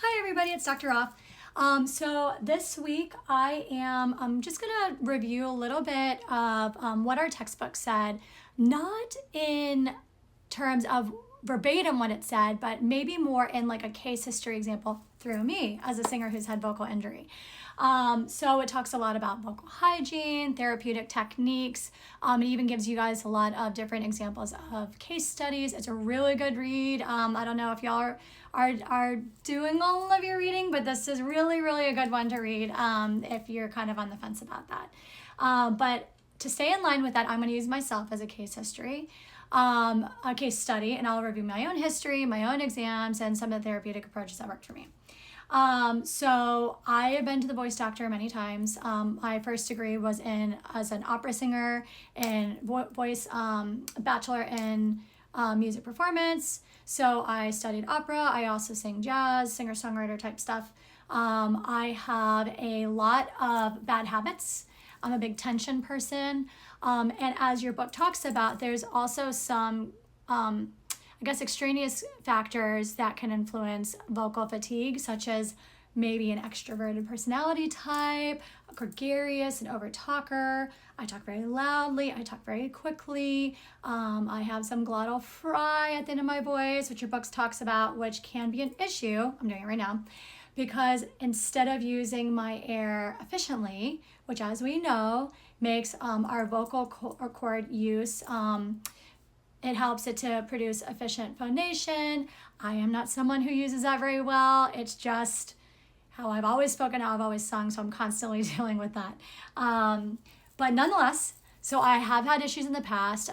Hi everybody, it's Dr. Off. So this week I am just gonna review a little bit of what our textbook said, not in terms of verbatim what it said, but maybe more in like a case history example through me as a singer who's had vocal injury. So it talks a lot about vocal hygiene, therapeutic techniques. It even gives you guys a lot of different examples of case studies. It's a really good read. I don't know if y'all are doing all of your reading, but this is really a good one to read if you're kind of on the fence about that. But to stay in line with that, I'm going to use myself as a case history. A case study, and I'll review my own history, my own exams, and some of the therapeutic approaches that worked for me. So I have been to the voice doctor many times. My first degree was as an opera singer and voice, bachelor in music performance. So I studied opera. I also sing jazz, singer-songwriter type stuff. I have a lot of bad habits. I'm a big tension person. And as your book talks about, there's also some, extraneous factors that can influence vocal fatigue, such as maybe an extroverted personality type, a gregarious and over talker. I talk very loudly. I talk very quickly. I have some glottal fry at the end of my voice, which your book talks about, which can be an issue. I'm doing it right now. Because instead of using my air efficiently, which as we know makes our vocal cord use, it helps it to produce efficient phonation. I am not someone who uses that very well. It's just how I've always spoken, how I've always sung, so I'm constantly dealing with that. But nonetheless, so I have had issues in the past.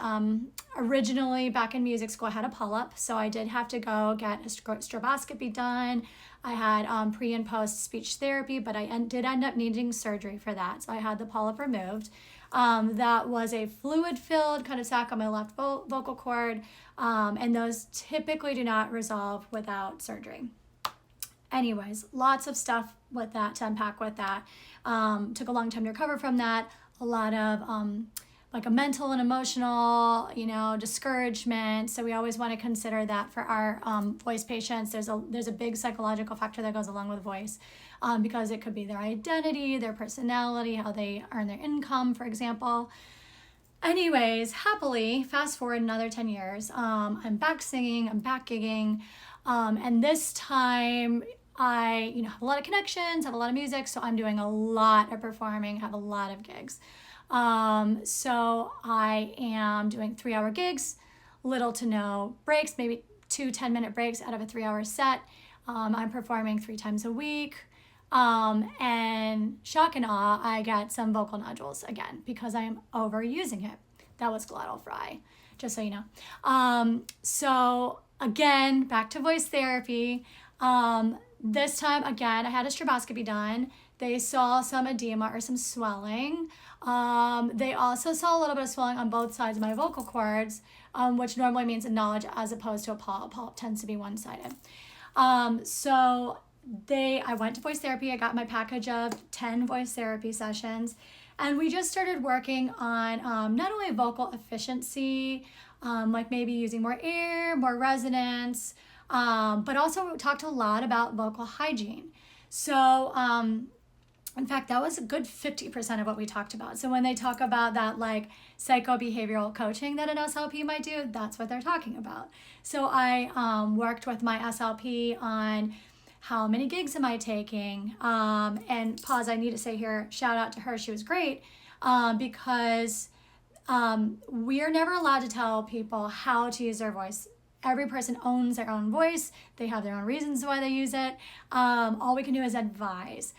Originally, back in music school, I had a polyp, so I did have to go get a stroboscopy done. I had pre and post speech therapy, but I did end up needing surgery for that, so I had the polyp removed. That was a fluid-filled kind of sac on my left vocal cord, and those typically do not resolve without surgery. Anyways, lots of stuff with that to unpack with that. Took a long time to recover from that. A lot of like a mental and emotional, discouragement. So we always want to consider that for our voice patients. There's a big psychological factor that goes along with voice because it could be their identity, their personality, how they earn their income, for example. Anyways, happily, fast forward another 10 years, I'm back singing, I'm back gigging, and this time I, have a lot of connections, have a lot of music, so I'm doing a lot of performing, have a lot of gigs. So I am doing 3-hour gigs, little to no breaks, maybe 2 10-minute breaks out of a 3-hour set. I'm performing 3 times a week. And shock and awe, I get some vocal nodules again because I am overusing it. That was glottal fry, just so you know. So again, back to voice therapy. This time, again, I had a stroboscopy done. They saw some edema or some swelling. They also saw a little bit of swelling on both sides of my vocal cords, which normally means a nodge as opposed to a polyp. A polyp tends to be one-sided. So I went to voice therapy. I got my package of 10 voice therapy sessions, and we just started working on not only vocal efficiency, like maybe using more air, more resonance, but also we talked a lot about vocal hygiene. So in fact, that was a good 50% of what we talked about. So when they talk about that like psychobehavioral coaching that an SLP might do, that's what they're talking about. So I worked with my SLP on how many gigs am I taking? And pause, I need to say here, shout out to her, she was great, because we are never allowed to tell people how to use their voice. Every person owns their own voice. They have their own reasons why they use it. All we can do is advise.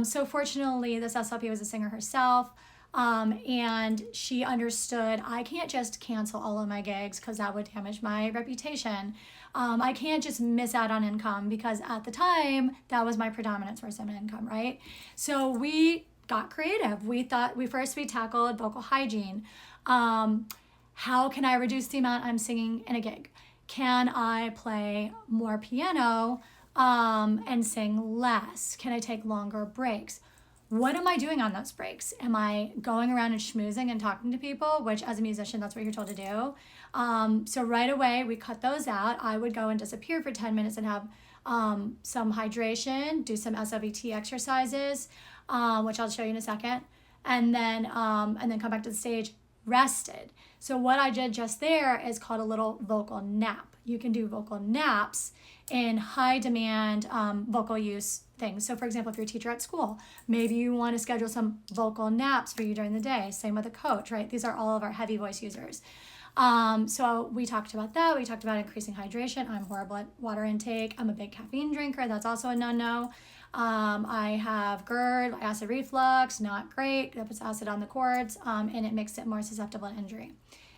So fortunately, this SLP was a singer herself, and she understood I can't just cancel all of my gigs because that would damage my reputation. I can't just miss out on income because at the time, that was my predominant source of income, right? So we got creative. We tackled vocal hygiene. How can I reduce the amount I'm singing in a gig? Can I play more piano and sing less? Can I take longer breaks? What am I doing on those breaks? Am I going around and schmoozing and talking to people, which as a musician, that's what you're told to do? So right away, we cut those out. I would go and disappear for 10 minutes and have some hydration, do some SLPs exercises, which I'll show you in a second, and then come back to the stage rested. So what I did just there is called a little vocal nap. You can do vocal naps in high demand vocal use things. So for example, if you're a teacher at school, maybe you want to schedule some vocal naps for you during the day. Same with a coach, right? These are all of our heavy voice users. So we talked about that. We talked about increasing hydration. I'm horrible at water intake. I'm a big caffeine drinker. That's also a no-no. I have GERD, acid reflux, not great. That puts acid on the cords, and it makes it more susceptible to injury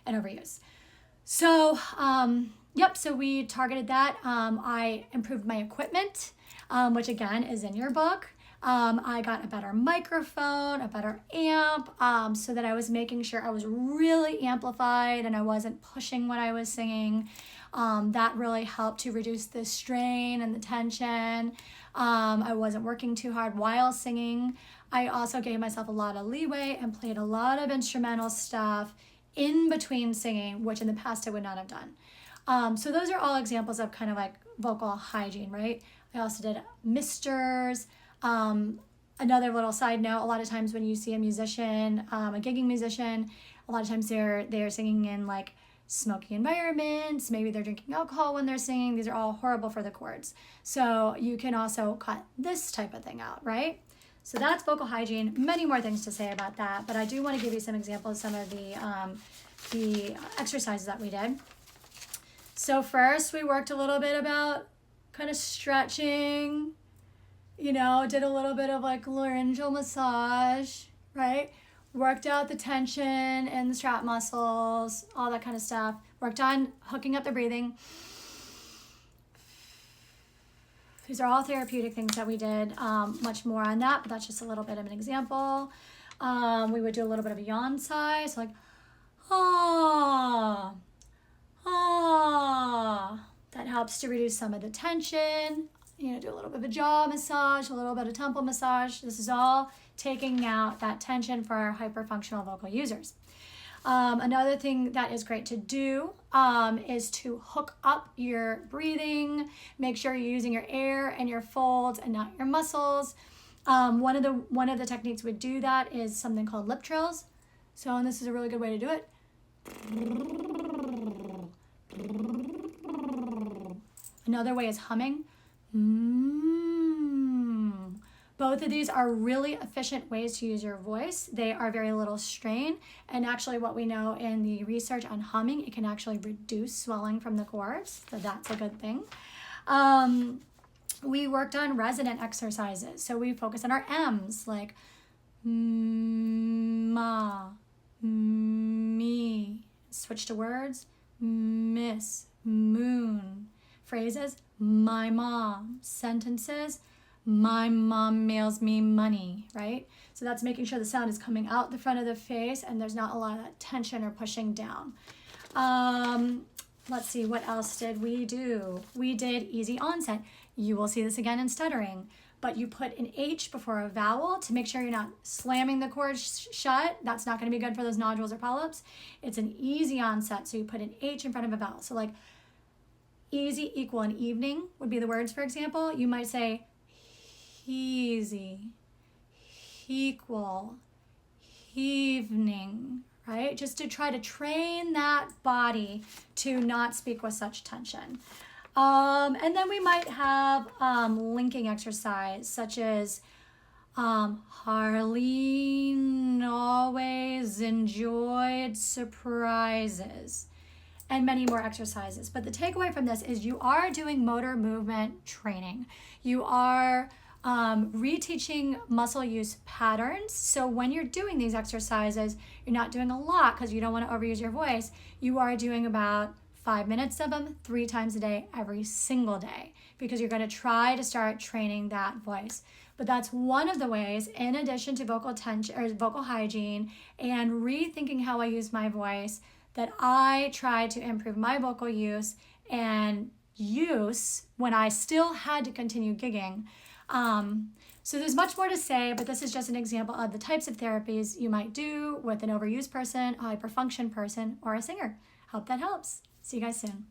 and overuse. So, so we targeted that. I improved my equipment, which again is in your book. I got a better microphone, a better amp, so that I was making sure I was really amplified and I wasn't pushing what I was singing. That really helped to reduce the strain and the tension. I wasn't working too hard while singing. I also gave myself a lot of leeway and played a lot of instrumental stuff in between singing, which in the past I would not have done. So those are all examples of kind of like vocal hygiene, right? I also did misters. Another little side note, a lot of times when you see a musician, a gigging musician, a lot of times they're singing in like smoky environments, maybe they're drinking alcohol when they're singing. These are all horrible for the cords. So you can also cut this type of thing out, right? So that's vocal hygiene. Many more things to say about that, but I do want to give you some examples of some of the exercises that we did. So first we worked a little bit about kind of stretching, did a little bit of like laryngeal massage, right? Worked out the tension in the strap muscles, all that kind of stuff. Worked on hooking up the breathing. These are all therapeutic things that we did. Much more on that, but that's just a little bit of an example. We would do a little bit of a yawn sigh, so like, ah, ah. That helps to reduce some of the tension. Do a little bit of a jaw massage, a little bit of temple massage. This is all taking out that tension for our hyperfunctional vocal users. Another thing that is great to do is to hook up your breathing. Make sure you're using your air and your folds and not your muscles. One of the techniques we do that is something called lip trills. So, and this is a really good way to do it. Another way is humming. Both of these are really efficient ways to use your voice. They are very little strain. And actually what we know in the research on humming, it can actually reduce swelling from the cords. So that's a good thing. We worked on resonant exercises. So we focus on our M's like ma, me. Switch to words. Miss, moon. Phrases, my mom. Sentences, my mom mails me money, right? So that's making sure the sound is coming out the front of the face and there's not a lot of that tension or pushing down. Let's see, what else did we do? We did easy onset. You will see this again in stuttering, but you put an H before a vowel to make sure you're not slamming the cords shut. That's not gonna be good for those nodules or polyps. It's an easy onset, so you put an H in front of a vowel. So like easy, equal, and evening would be the words, for example. You might say easy, equal, evening, right? Just to try to train that body to not speak with such tension. And then we might have linking exercise, such as Harleen always enjoyed surprises, and many more exercises. But the takeaway from this is you are doing motor movement training. You are reteaching muscle use patterns. So when you're doing these exercises, you're not doing a lot because you don't want to overuse your voice. You are doing about 5 minutes of them 3 times a day, every single day, because you're going to try to start training that voice. But that's one of the ways, in addition to vocal tension or vocal hygiene and rethinking how I use my voice, that I try to improve my vocal use and use when I still had to continue gigging. So there's much more to say, but this is just an example of the types of therapies you might do with an overused person, a hyperfunction person, or a singer. Hope that helps. See you guys soon.